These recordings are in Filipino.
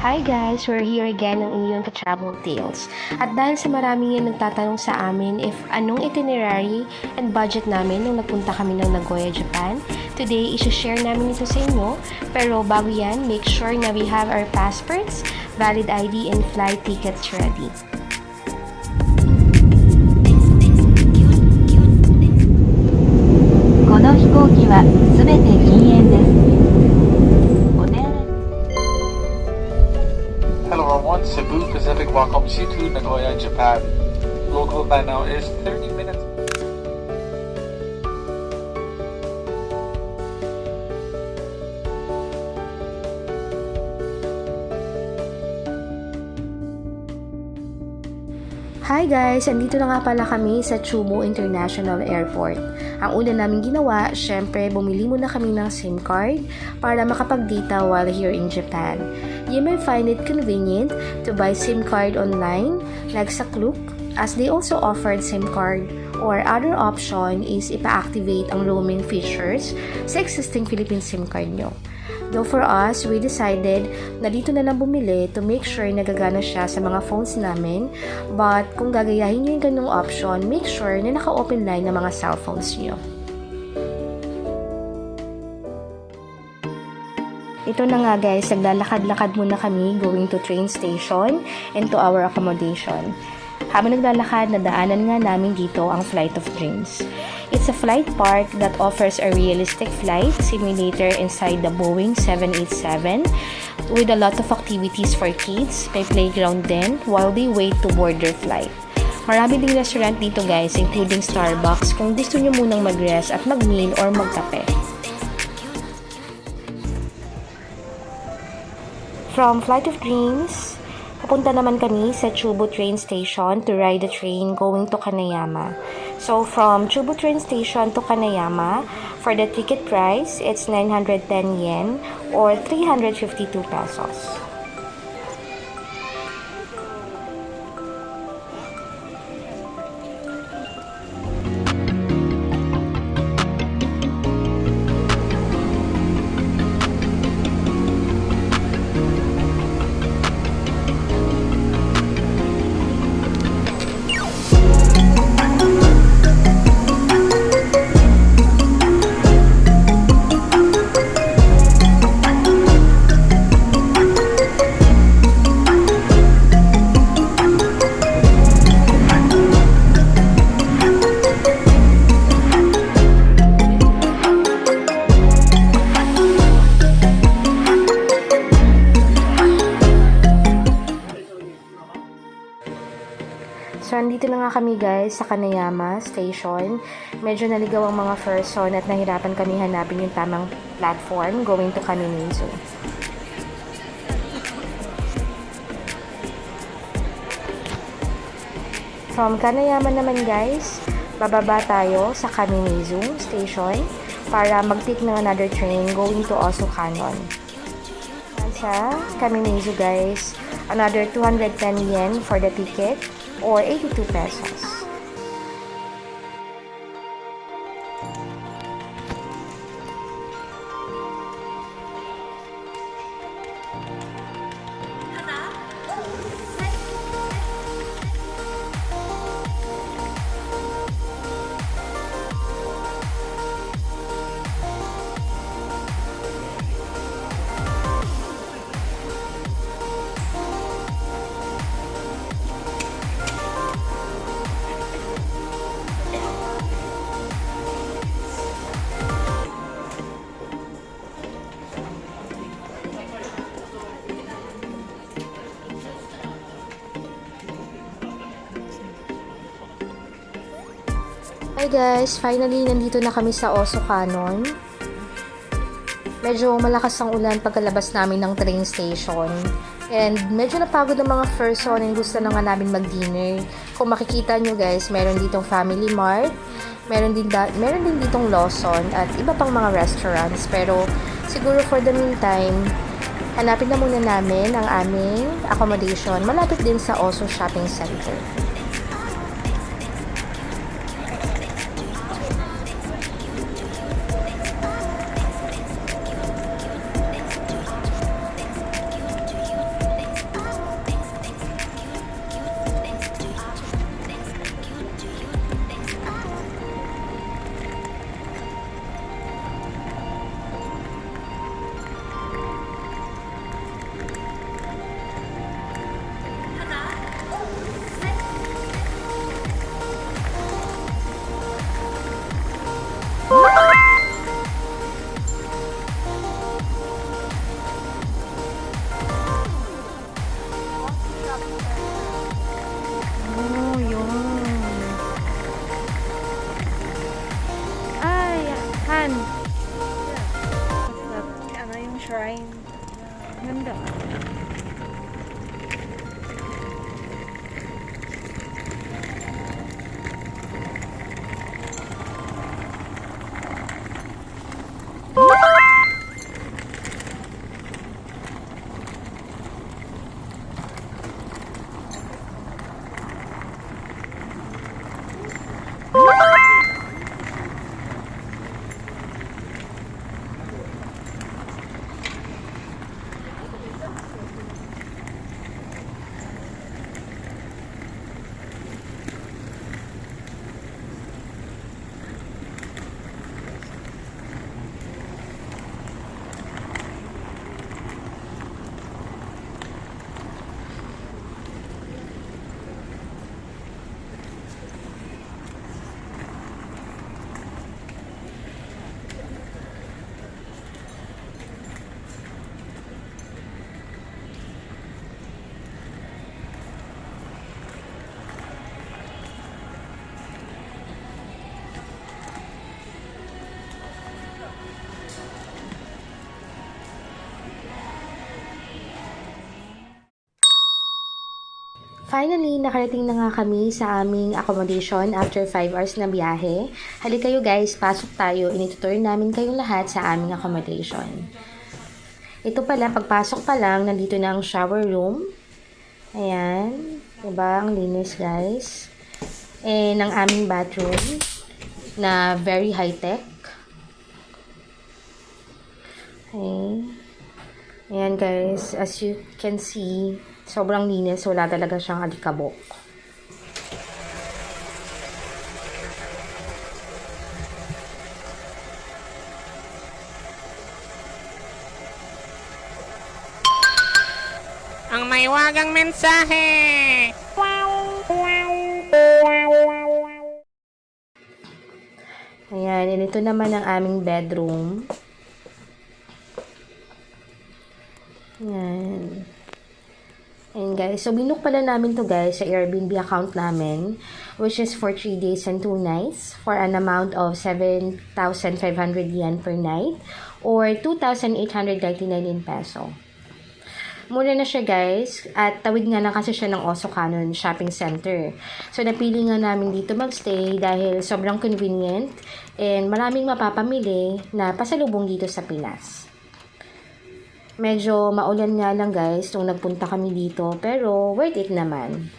Hi guys! We're here again ng inyong ka-travel tales. At dahil sa marami yung nagtatanong sa amin if anong itinerary and budget namin nung nagpunta kami ng Nagoya, Japan, today isi-share namin ito sa inyo. Pero bago yan, make sure na we have our passports, valid ID, and flight tickets ready. この飛行機はすべて禁煙です。 Hello everyone, Cebu Pacific welcomes you to Nagoya, Japan. Local time now is 30 minutes. Hi guys! Andito na nga pala kami sa Chubu International Airport. Ang una namin ginawa, syempre bumili muna kami ng SIM card para makapag-data while here in Japan. You may find it convenient to buy SIM card online like sa Klook, as they also offered SIM card, or other option is ipa-activate ang roaming features sa existing Philippine SIM card nyo. Though for us, we decided na dito na lang bumili to make sure na gagana siya sa mga phones namin. But kung gagayahin nyo yung ganung option, make sure na naka-open line ng mga cellphones nyo. Ito na nga guys, naglalakad-lakad muna kami going to train station and to our accommodation. Habang naglalakad, nadaanan nga namin dito ang Flight of Dreams. It's a flight park that offers a realistic flight simulator inside the Boeing 787 with a lot of activities for kids. May playground din while they wait to board their flight. Marami ding restaurant dito guys, including Starbucks kung gusto nyo munang mag-rest at mag-meal or magkape. From Flight of Dreams, pupunta naman kami sa Chubu train station to ride the train going to Kaneyama. So from Chubu train station to Kaneyama, for the ticket price, it's 910 yen or 352 pesos. So, andito na nga kami guys sa Kaneyama Station. Medyo naligaw ang mga person at nahirapan kami hanapin yung tamang platform going to Kaminizo. From Kaneyama naman guys, bababa tayo sa Kaminizo Station para mag-take ng another train going to Osukanon. Sa Kaminizo guys, another 210 yen for the ticket or 82 pesos. Hi guys, finally nandito na kami sa Osukanon. Medyo malakas ang ulan pagkalabas namin ng train station. And medyo napagod ang mga person and gusto na nga namin mag-dinner. Kung makikita nyo guys, meron ditong Family Mart, meron din ditong Lawson at iba pang mga restaurants. Pero siguro for the meantime, hanapin na muna namin ang aming accommodation malapit din sa Osu Shopping Center. Finally, nakarating na nga kami sa aming accommodation after 5 hours na biyahe. Halika kayo guys, pasok tayo. Initutur namin kayong lahat sa aming accommodation. Ito pala, pagpasok pa lang, nandito na ang shower room. Ayan. Diba? Ang linis guys. And ang aming bathroom na very high-tech. Okay. Ayan guys, as you can see, sobrang linis. Wala talaga siyang alikabok. Ang may wagang mensahe. Ayan, and ito naman ang aming bedroom. Ayan. Ayan guys, so binook pala namin to guys sa Airbnb account namin, which is for 3 days and 2 nights for an amount of 7,500 yen per night or 2,899 in peso. Mura na siya guys, at tawid nga lang kasi siya ng Osokanon Shopping Center. So napili nga namin dito magstay dahil sobrang convenient and maraming mapapamili na pasalubong dito sa Pinas. Medyo maulan nga lang guys nung nagpunta kami dito, pero worth it naman.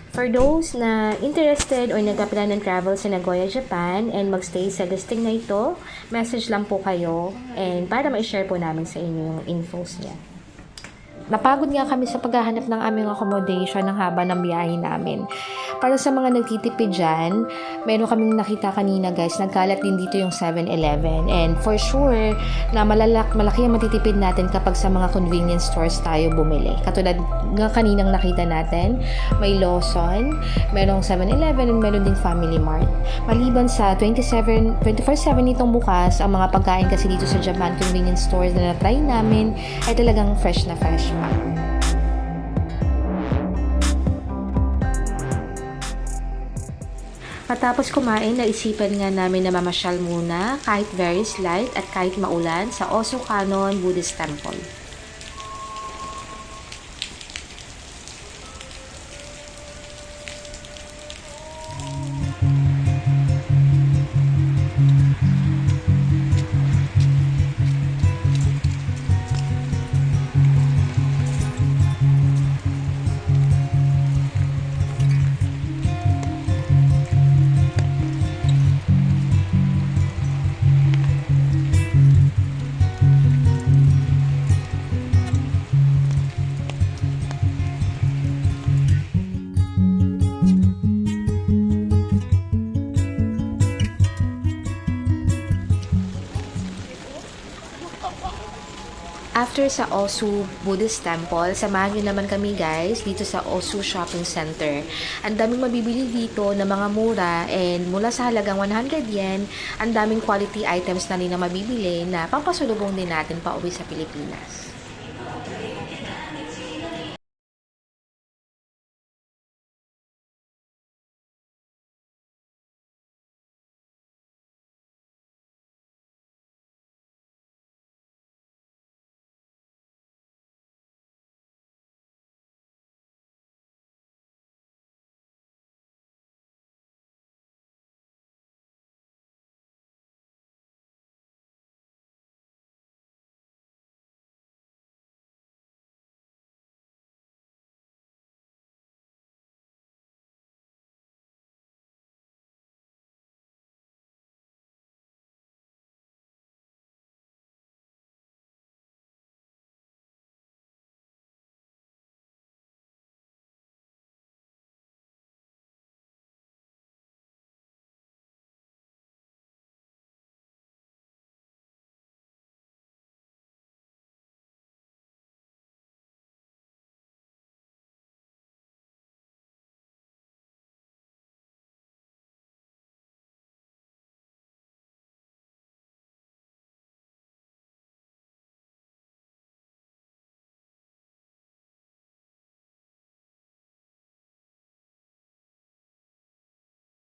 For those na interested or nagpa-plan ng travel sa Nagoya, Japan and magstay sa listing na ito, message lang po kayo and para ma-share po namin sa inyo yung infos niya. Napagod nga kami sa paghahanap ng aming accommodation ng haba ng biyahe namin. Para sa mga nagtitipid dyan, meron kaming nakita kanina guys, nagkalat din dito yung 7-Eleven. And for sure, na malaki ang matitipid natin kapag sa mga convenience stores tayo bumili. Katulad nga kaninang nakita natin, may Lawson, merong 7-Eleven, and meron din Family Mart. Maliban sa 24/7 itong bukas, ang mga pagkain kasi dito sa Japan convenience stores na na-try namin ay talagang fresh na fresh pa. Matapos kumain, naisipan nga namin na mamasyal muna kahit very slight at kahit maulan sa Osokanon Buddhist Temple. After sa Osu Buddhist Temple, samahan nyo naman kami guys dito sa Osu Shopping Center. Ang daming mabibili dito na mga mura and mula sa halagang 100 yen, ang daming quality items na rin na mabibili na pampasulubong din natin pa uwi sa Pilipinas.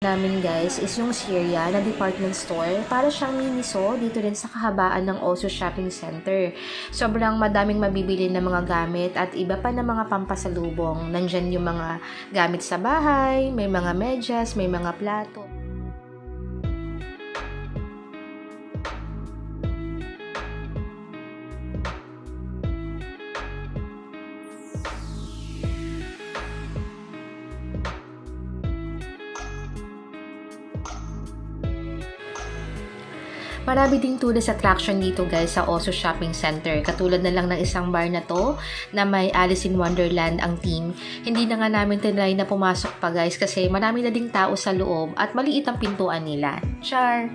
namin guys is yung Syria na department store. Para siyang Miniso dito rin sa kahabaan ng Oso Shopping Center. Sobrang madaming mabibili na mga gamit at iba pa na mga pampasalubong. Nandyan yung mga gamit sa bahay, may mga medyas, may mga plato. Marami ding tourist attraction dito guys sa Oso Shopping Center. Katulad na lang ng isang bar na to na may Alice in Wonderland ang theme. Hindi na nga namin tinry na pumasok pa guys kasi marami na ding tao sa loob at maliit ang pintuan nila. Char!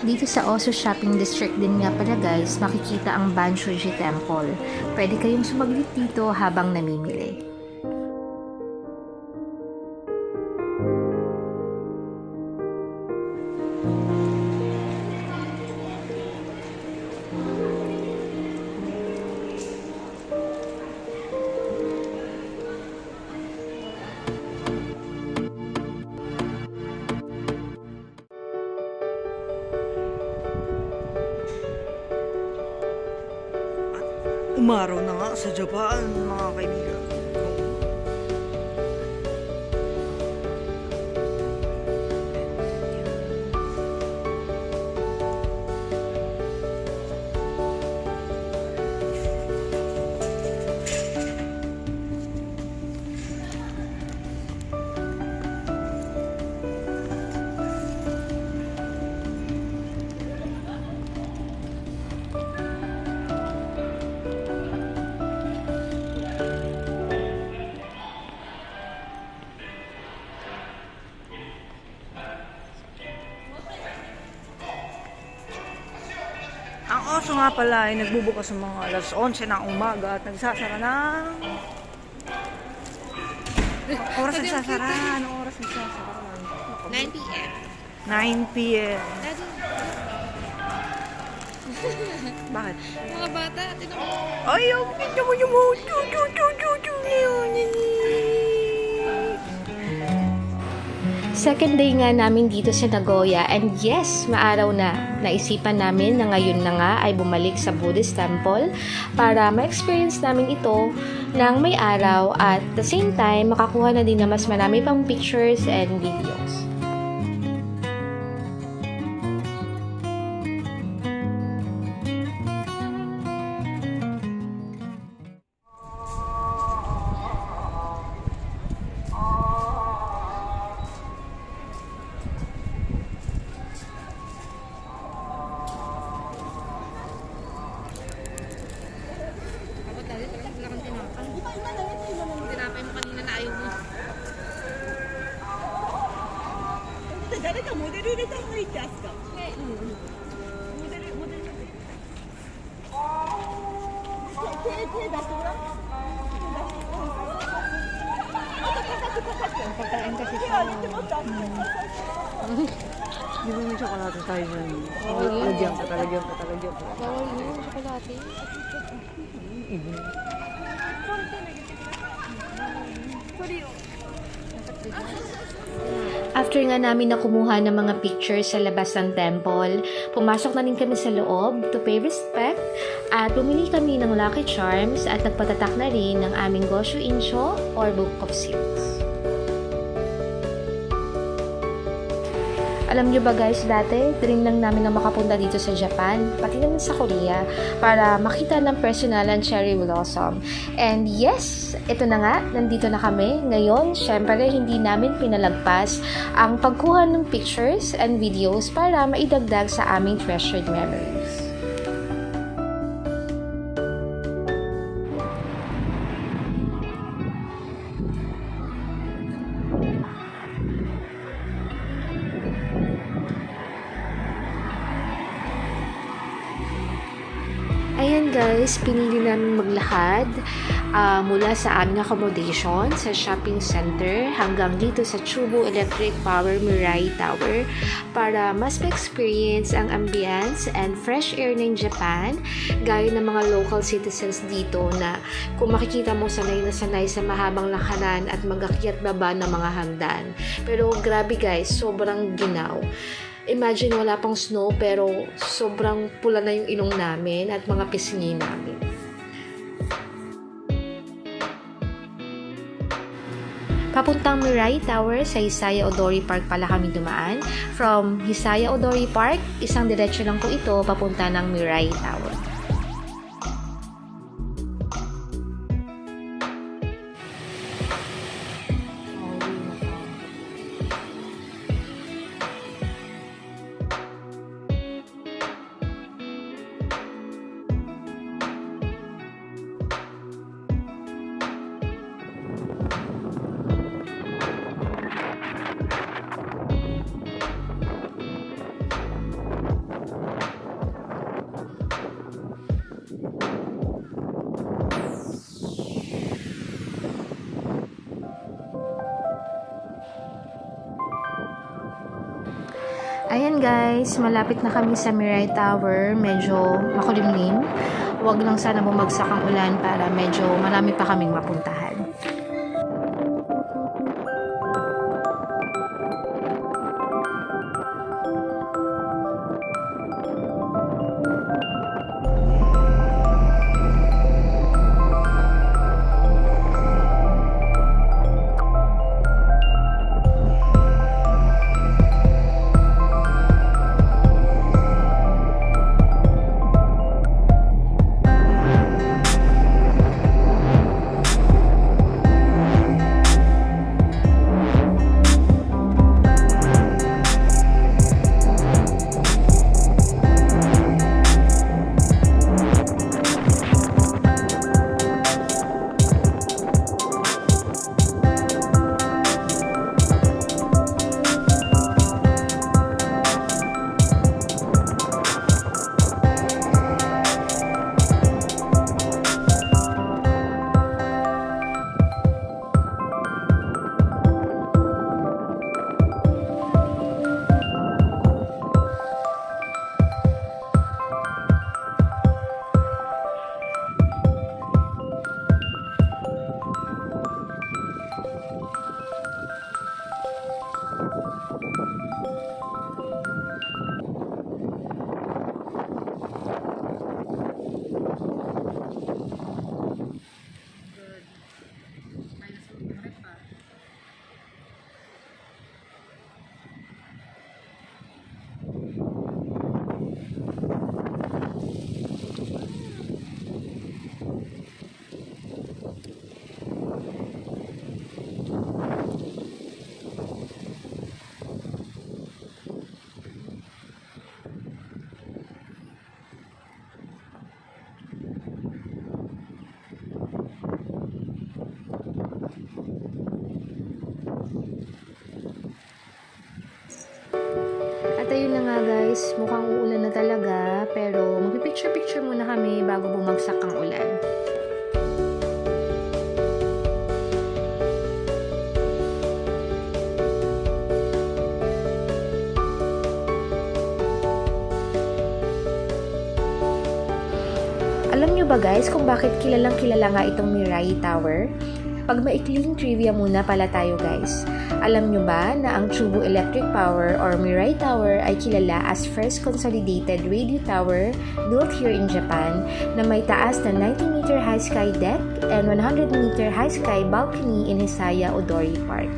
Dito sa Oso Shopping District din nga pala guys, makikita ang Banshuji Temple. Pwede kayong sumaglit dito habang namimili. Umaraw na nga sa Japan, mga kaibigan. Ang Oso nga pala ay nagbubukas ng mga alas 11 ng umaga at nagsasara ng... Oras nagsasara? Anong oras nagsasara? 9 p.m. 9 p.m. Daddy, Bakit? mga bata, Ay, ang ganda mo yung mga... Second day nga namin dito sa Nagoya and yes, maaraw na. Naisipan namin na ngayon na nga ay bumalik sa Buddhist temple para ma-experience namin ito ng may araw at the same time makakuha na din na mas marami pang pictures and videos. Tinapay mo kanina na ayaw mo. Di ba may tsokolate tayo dyan? Lagyan pa. Bawal yun, chocolate. After nga namin na kumuha ng mga pictures sa labas ng temple, pumasok na din kami sa loob to pay respect at bumili kami ng Lucky Charms at nagpatatak na rin ng aming Gosho Insho or Book of Seals. Alam nyo ba guys, dati dream lang namin na makapunta dito sa Japan, pati naman sa Korea, para makita ng personal ang cherry blossom. And yes, ito na nga, nandito na kami. Ngayon, syempre hindi namin pinalagpas ang pagkuha ng pictures and videos para maidagdag sa aming treasured memories. Ayan guys, pinili namin maglakad mula sa aming accommodation sa shopping center hanggang dito sa Chubu Electric Power Mirai Tower para mas ma-experience ang ambience and fresh air ng Japan gaya ng mga local citizens dito na kung makikita mo sanay na sanay sa mahabang lakaran at mag-akyat baba ng mga hagdan. Pero grabe guys, sobrang ginaw. Imagine wala pang snow pero sobrang pula na yung ilong namin at mga pisngi namin. Papuntang Mirai Tower sa Hisaya Odori Park pala kami dumaan. From Hisaya Odori Park, isang diretsyo lang po ito papunta ng Mirai Tower. Ayan guys, malapit na kami sa Mirai Tower. Medyo makulimlim. Huwag lang sana bumagsak ang ulan para medyo marami pa kaming mapuntahan. At ayun na nga guys, mukhang uulan na talaga, pero magpipicture-picture muna kami bago bumagsak ang ulan. Alam nyo ba guys kung bakit kilalang kilala nga itong Mirai Tower? Pag maikling trivia muna pala tayo guys. Alam nyo ba na ang Chubu Electric Power or Mirai Tower ay kilala as first consolidated radio tower built here in Japan na may taas na 90-meter high sky deck and 100-meter high sky balcony in Hisaya Odori Park.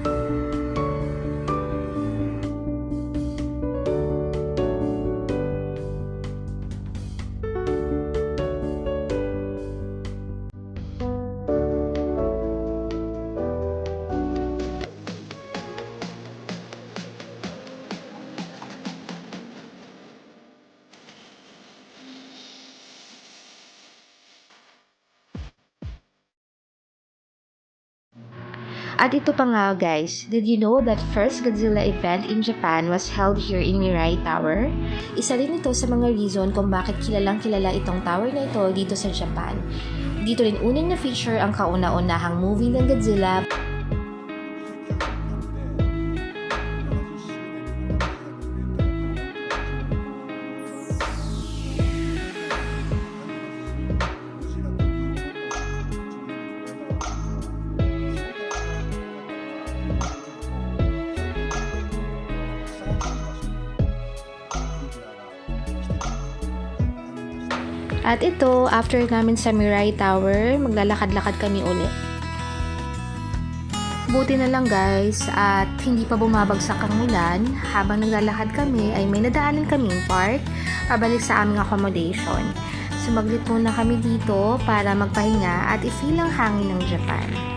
At ito pa nga guys, did you know that first Godzilla event in Japan was held here in Mirai Tower? Isa rin ito sa mga reason kung bakit kilalang kilala itong tower na ito dito sa Japan. Dito rin unang na-feature ang kauna-unahang movie ng Godzilla. At ito, after namin sa Mirai Tower, maglalakad-lakad kami ulit. Buti na lang guys, at hindi pa bumabagsak ang ulan, habang naglalakad kami ay may nadaanan kaming park, pabalik sa aming accommodation. Sumaglit muna kami dito para magpahinga at i-feel ang hangin ng Japan.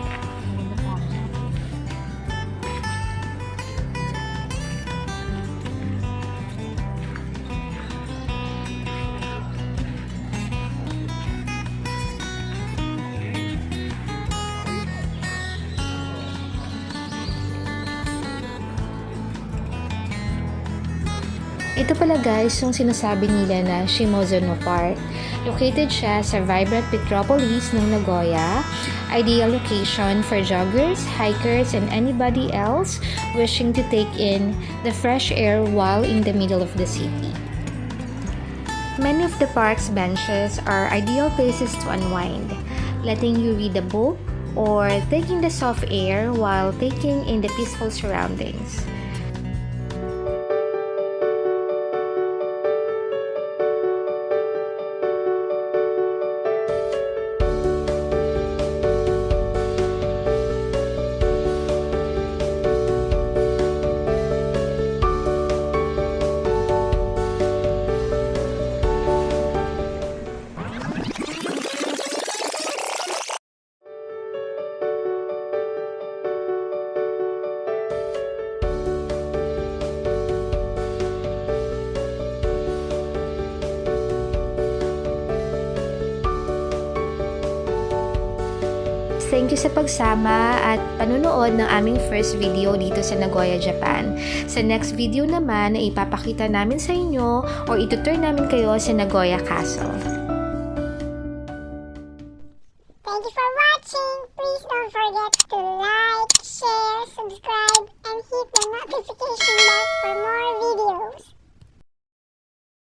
Ito pala guys yung sinasabi nila na Shimozuno Park. Located siya sa vibrant metropolis ng Nagoya. Ideal location for joggers, hikers, and anybody else wishing to take in the fresh air while in the middle of the city. Many of the park's benches are ideal places to unwind, letting you read a book or taking the soft air while taking in the peaceful surroundings. Thank you sa pagsama at panunood ng aming first video dito sa Nagoya, Japan. Sa next video naman ay ipapakita namin sa inyo o itutur namin kayo sa Nagoya Castle.